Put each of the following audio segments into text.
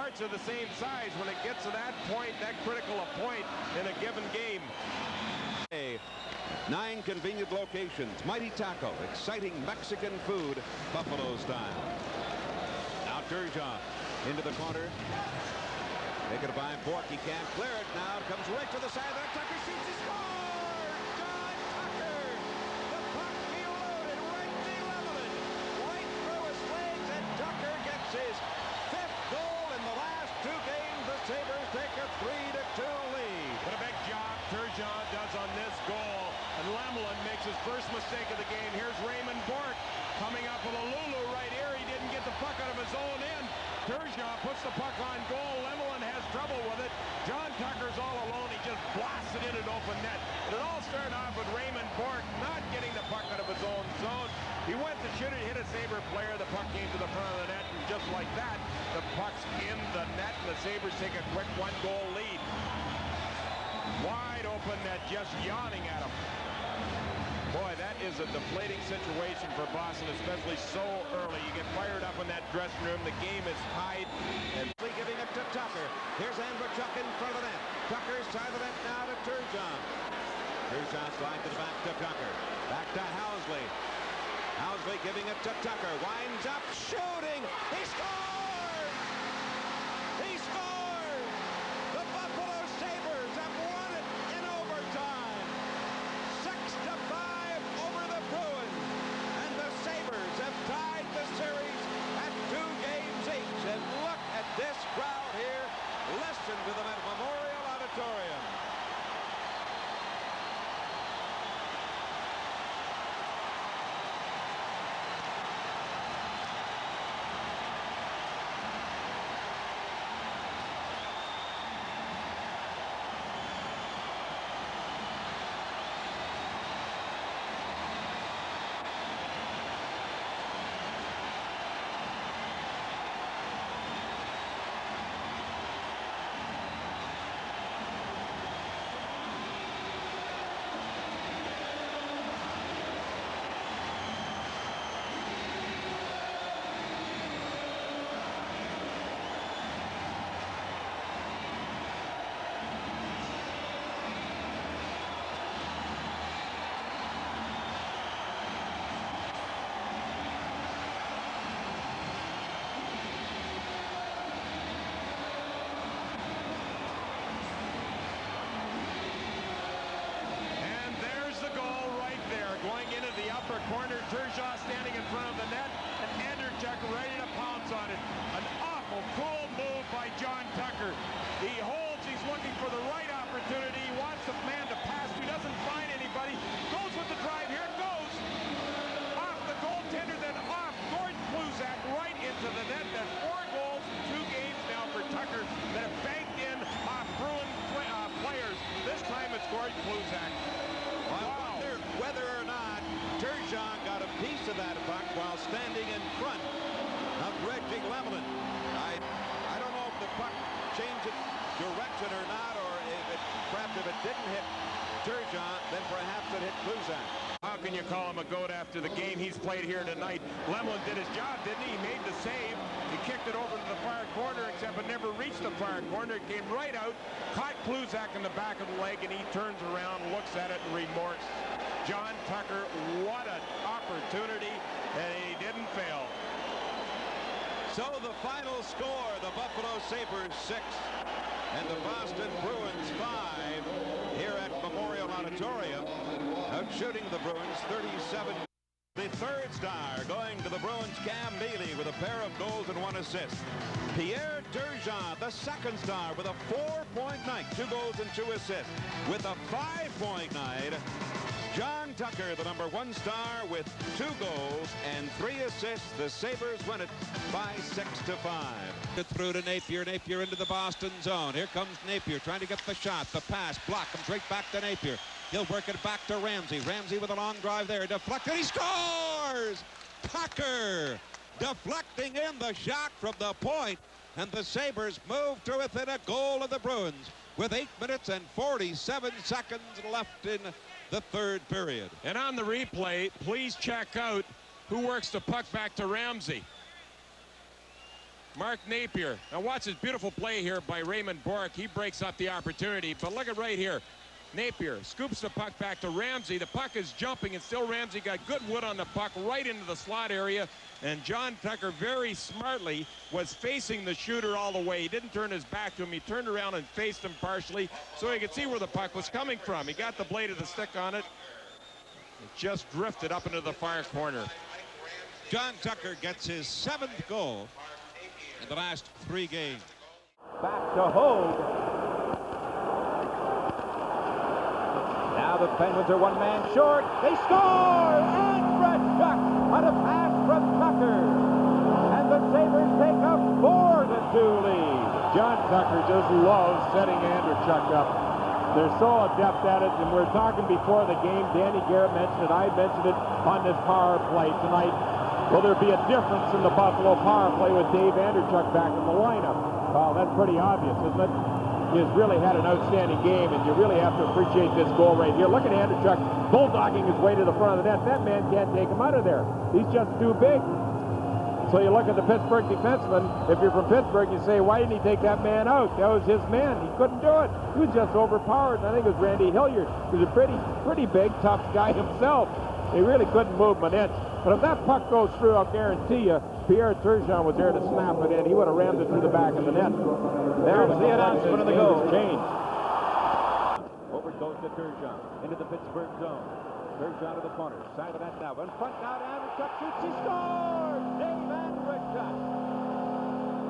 Sports are the same size when it gets to that point, that critical a point in a given game. 9 convenient locations. Mighty Taco, exciting Mexican food, Buffalo style. Now Turgeon into the corner. Taken by Bork. He can't clear it now. It comes right to the side of the net. Tucker shoots. He scores! John Tucker! The puck he loaded right to Lemelin. Right through his legs, and Tucker gets his 5th goal in the last 2 games. The Sabres take a 3-2 lead. What a big job Turgeon does on this goal. And Lemelin makes his first mistake of the game. Here's Raymond Bork coming up with a Lulu right here. He didn't get the puck out of his own end. Turgeon puts the puck on goal. Lemelin has trouble with it. John Tucker's all alone. He just blasts it in an open net. And it all started off with Raymond Bork not getting the puck out of his own zone. He went to shoot it, hit a Sabre player. The puck came to the front of the net, and just like that, the puck's in the net, and the Sabres take a quick 1-goal lead. Wide open net, just yawning at him. Boy, that is a deflating situation for Boston, especially so early. You get fired up in that dressing room. The game is tied. And giving it to Tucker. Here's Andrechuk in front of the net. Tucker's side of the net now to Turgeon. Turgeon slide to the back to Tucker. Back to Housley. Housley giving it to Tucker. Winds up, shooting. He scores! He scores! The Buffalo Sabres have won it in overtime. 6-5 over the Bruins. And the Sabres have tied the series at 2 games each. And look at this crowd here. Listen to them at Memorial Auditorium. Corner, Turgeon standing in front of the net, and Andrechuk ready to pounce on it. An awful cool move by John Tucker. He holds, he's looking for the right opportunity. He wants the man to pass. He doesn't find anybody. Goes with the drive. Here it goes. Off the goaltender, then off Gordon Pluzak right into the net. That's 4 goals in 2 games now for Tucker that have banked in off Bruin players. This time it's Gordon Pluzak. I wonder whether or not Turgeon got a piece of that puck while standing in front of Reggie Lemelin. I don't know if the puck changed its direction or not, or perhaps if it didn't hit Turgeon, then perhaps it hit Pluzak. How can you call him a goat after the game he's played here tonight? Lemelin did his job, didn't he? He made the save. He kicked it over to the far corner, except it never reached the far corner. It came right out, caught Pluzak in the back of the leg, and he turns around, looks at it, and remorse. John Tucker, what an opportunity, and he didn't fail. So the final score, the Buffalo Sabres 6 and the Boston Bruins 5 here at Memorial Auditorium. Out shooting the Bruins 37. The third star going to the Bruins, Cam Neely, with a pair of goals and 1 assist. Pierre Turgeon, the second star, with a 4-point night, 2 goals and 2 assists. With a 5-point night, John Tucker, the number 1 star, with 2 goals and 3 assists. The Sabres win it by 6-5. Through to Napier. Napier into the Boston zone. Here comes Napier trying to get the shot. The pass. Block comes right back to Napier. He'll work it back to Ramsey. Ramsey with a long drive there. Deflected. He scores! Tucker deflecting in the shot from the point. And the Sabres move to within a goal of the Bruins with 8 minutes and 47 seconds left in the third period. And on the replay, please check out who works the puck back to Ramsey. Mark Napier. Now watch this beautiful play here by Raymond Bourque. He breaks up the opportunity, but look at right here. Napier scoops the puck back to Ramsey. The puck is jumping, and still Ramsey got good wood on the puck right into the slot area. And John Tucker very smartly was facing the shooter all the way. He didn't turn his back to him. He turned around and faced him partially so he could see where the puck was coming from. He got the blade of the stick on it. It just drifted up into the far corner. John Tucker gets his 7th goal in the last 3 games. Back to Hogue. Now the Penguins are 1 man short. They score! And Brett Chuck on a pass from Tucker. And the Sabres take a 4-2 lead. John Tucker just loves setting Andrew Chuck up. They're so adept at it, and we're talking before the game. Danny Garrett mentioned it. I mentioned it on this power play tonight. Will there be a difference in the Buffalo power play with Dave Andreychuk back in the lineup? Well, that's pretty obvious, isn't it? He has really had an outstanding game, and you really have to appreciate this goal right here. Look at Andreychuk bulldogging his way to the front of the net. That man can't take him out of there. He's just too big. So you look at the Pittsburgh defenseman. If you're from Pittsburgh, you say, why didn't he take that man out? That was his man. He couldn't do it. He was just overpowered. And I think it was Randy Hilliard. He was a pretty big, tough guy himself. He really couldn't move him an inch. But if that puck goes through, I'll guarantee you, Pierre Turgeon was there to snap it in. He would have rammed it through the back of the net. There's the announcement of the goal. Change. Over goes to Turgeon into the Pittsburgh zone. Turgeon to the corner. Side of that now. In front now to Andreychuk. Shoots. He scores! Dave Andreychuk.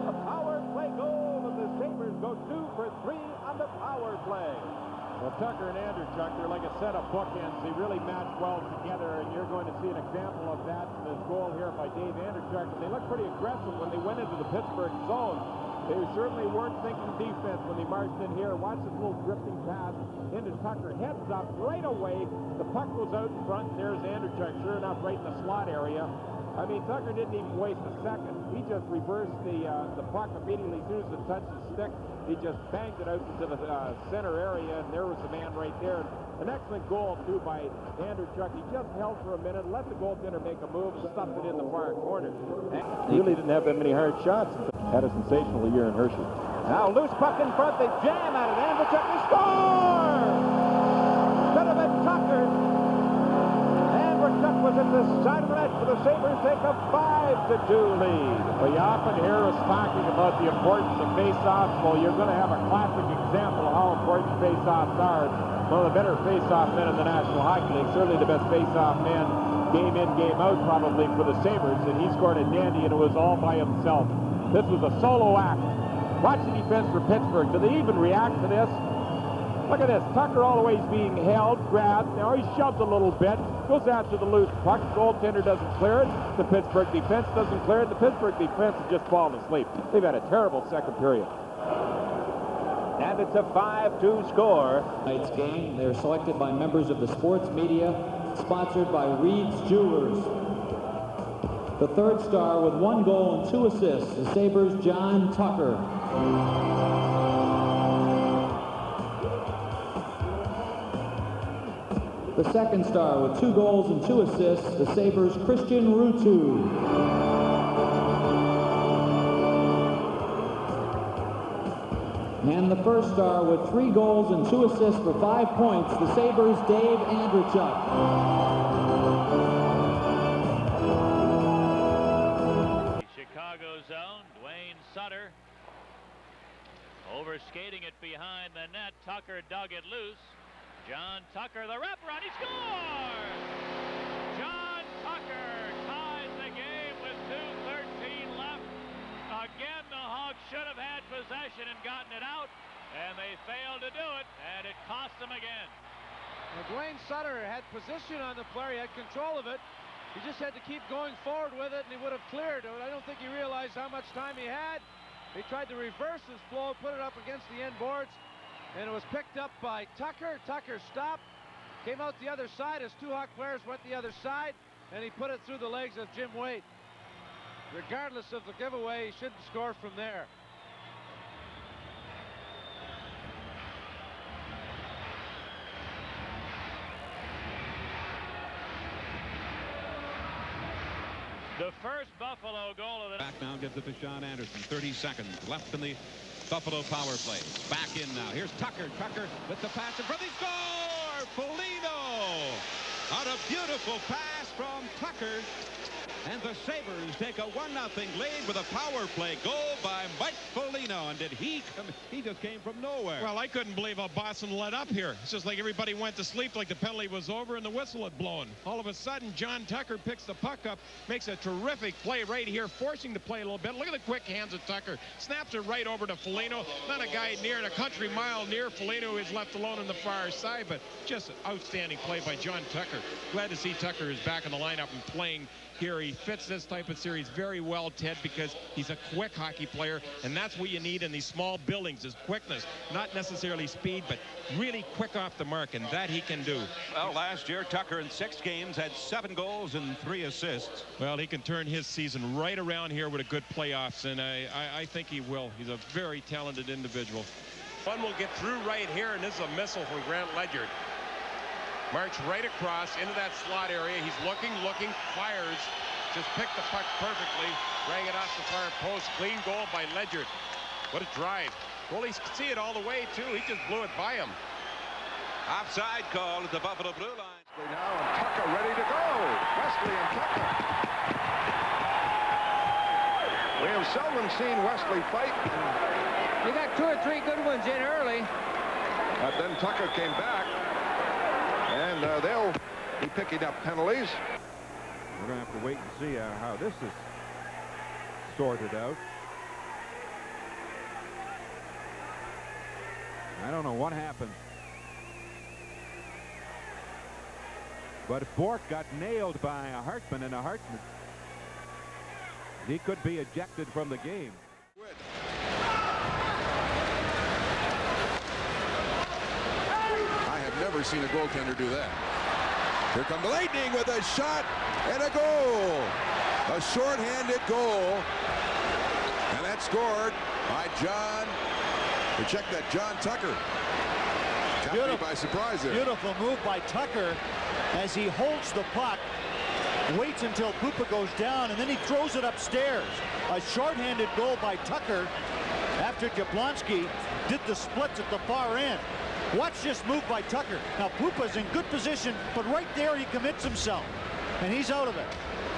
A power play goal, and the Sabres go 2 for 3 on the power play. Well, Tucker and Andreychuk, they're like a set of bookends. They really match well together, and you're going to see an example of that in this goal here by Dave Andreychuk. And they looked pretty aggressive when they went into the Pittsburgh zone. They certainly weren't thinking defense when they marched in here. Watch this little drifting pass into Tucker. Heads up right away. The puck goes out in front, and there's Andreychuk, sure enough, right in the slot area. I mean, Tucker didn't even waste a second. He just reversed the puck immediately as soon as it touched the stick. He just banged it out into the center area, and there was the man right there. An excellent goal, too, by Andreychuk. He just held for a minute, let the goaltender make a move, stuffed it in the far corner. He really didn't have that many hard shots. Had a sensational year in Hershey. Now loose puck in front. They jam at it. Andreychuk, they score! Could have been Tucker. Andreychuk was at the side of the net for the Sabres. Take a 5-2 lead. Well, you often hear us talking about the importance of face-offs. Well, you're going to have a classic example of how important face-offs are. One of the better face-off men in the National Hockey League, certainly the best face-off man, game in, game out, probably for the Sabres, and he scored a dandy, and it was all by himself. This was a solo act. Watch the defense for Pittsburgh. Do they even react to this? Look at this. Tucker all the way is being held, grabbed. Now he shoved a little bit. Goes after the loose puck. Goaltender doesn't clear it. The Pittsburgh defense doesn't clear it. The Pittsburgh defense is just falling asleep. They've had a terrible second period. And it's a 5-2 score. Tonight's game, they're selected by members of the sports media, sponsored by Reed's Jewelers. The third star with 1 goal and 2 assists, the Sabres' John Tucker. The second star with 2 goals and 2 assists, the Sabres' Christian Ruutu. And the first star with 3 goals and 2 assists for 5 points, the Sabres' Dave Andreychuk. Chicago zone, Dwayne Sutter over skating it behind the net. Tucker dug it loose. John Tucker, the wraparound, he scores! John Tucker ties the game with 2:13 left. Again, the Hawks should have had possession and gotten it out, and they failed to do it, and it cost them again. Now, Dwayne Sutter had position on the player. He had control of it. He just had to keep going forward with it, and he would have cleared it. I don't think he realized how much time he had. He tried to reverse his flow, put it up against the end boards, and it was picked up by Tucker. Tucker stopped, came out the other side as 2 Hawk players went the other side, and he put it through the legs of Jim Waite. Regardless of the giveaway, he shouldn't score from there. The first Buffalo goal of the Back now, gives it to Sean Anderson. 30 seconds left in the Buffalo power play. Back in now. Here's Tucker. Tucker with the pass in front. They score! Foligno! On a beautiful pass from Tucker. And the Sabres take a 1-0 lead with a power play goal by Mike Foligno. And did he come? He just came from nowhere. Well, I couldn't believe how Boston let up here. It's just like everybody went to sleep, like the penalty was over and the whistle had blown. All of a sudden, John Tucker picks the puck up, makes a terrific play right here, forcing the play a little bit. Look at the quick hands of Tucker. Snaps it right over to Foligno. Not a guy near, a country mile near Foligno, is left alone on the far side, but just an outstanding play by John Tucker. Glad to see Tucker is back in the lineup and playing here. He fits this type of series very well, Ted, because he's a quick hockey player, and that's what you need in these small buildings, is quickness. Not necessarily speed, but really quick off the mark, and that he can do. Well, last year, Tucker in 6 games had 7 goals and 3 assists. Well, he can turn his season right around here with a good playoffs, and I think he will. He's a very talented individual. One will get through right here, and this is a missile from Grant Ledyard. March right across into that slot area. He's looking, fires. Just picked the puck perfectly. Rang it off the far post. Clean goal by Ledyard. What a drive. Goalies could see it all the way, too. He just blew it by him. Offside call at the Buffalo blue line. Now, and Tucker ready to go. Wesley and Tucker. We have seldom seen Wesley fight. You got 2 or 3 good ones in early. But then Tucker came back. And they'll be picking up penalties. We're going to have to wait and see how this is sorted out. I don't know what happened. But Bork got nailed by a Hartman, and a Hartman, he could be ejected from the game. I have never seen a goaltender do that. Here come the Lightning with a shot and a goal. A shorthanded goal. And that's scored by John Tucker. Caught me by surprise there. Beautiful move by Tucker as he holds the puck, waits until Pupa goes down, and then he throws it upstairs. A shorthanded goal by Tucker after Jablonski did the splits at the far end. Watch this move by Tucker. Now Pupa's in good position, but right there he commits himself, and he's out of it.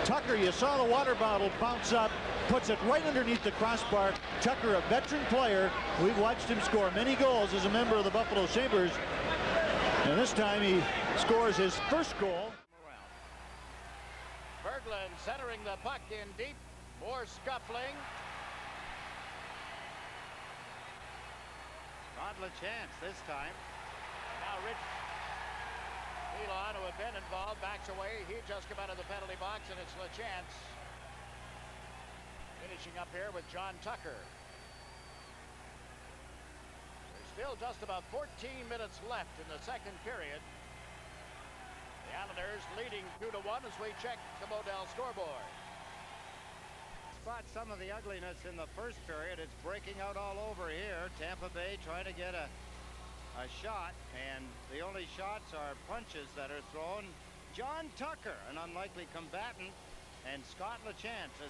Tucker, you saw the water bottle bounce up, puts it right underneath the crossbar. Tucker, a veteran player. We've watched him score many goals as a member of the Buffalo Sabres, and this time he scores his first goal. Berglund centering the puck in deep. More scuffling. Not LeChance this time. Now Rich Elon, who had been involved, backs away. He just come out of the penalty box, and it's LeChance finishing up here with John Tucker. There's still just about 14 minutes left in the second period. The Islanders leading 2-1 as we check the Modell scoreboard. Spot some of the ugliness in the first period. It's breaking out all over here. Tampa Bay trying to get a shot, and the only shots are punches that are thrown. John Tucker, an unlikely combatant, and Scott LeChance as